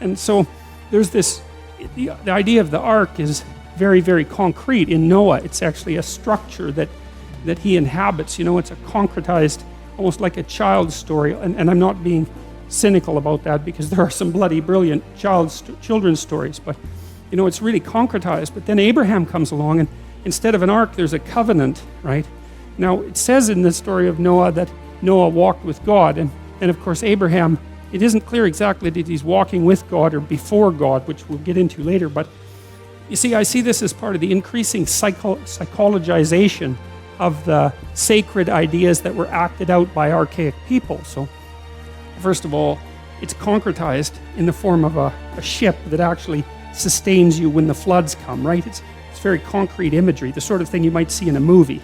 And so there's this, the idea of the ark is very, very concrete. In Noah, it's actually a structure that he inhabits. It's a concretized, almost like a child's story. And I'm not being cynical about that, because there are some bloody brilliant children's stories, but it's really concretized. But then Abraham comes along, and instead of an ark, there's a covenant, right? Now, it says in the story of Noah that Noah walked with God, and of course Abraham, it isn't clear exactly that he's walking with God or before God, which we'll get into later, but you see, I see this as part of the increasing psychologization of the sacred ideas that were acted out by archaic people. So, first of all, it's concretized in the form of a ship that actually sustains you when the floods come, right? It's very concrete imagery, the sort of thing you might see in a movie.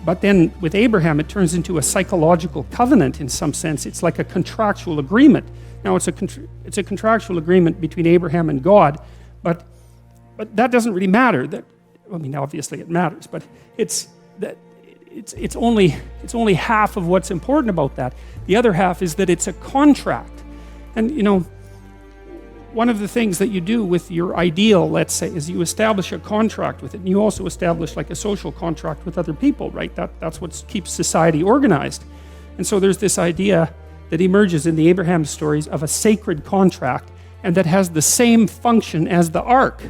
But then with Abraham, it turns into a psychological covenant in some sense. It's like a contractual agreement. Now, it's a contractual agreement between Abraham and God, but that doesn't really matter. Obviously it matters, but it's only half of what's important about that. The other half is that it's a contract. And one of the things that you do with your ideal, let's say, is you establish a contract with it, and you also establish like a social contract with other people, right? That's what keeps society organized. And so there's this idea that emerges in the Abraham stories of a sacred contract, and that has the same function as the ark.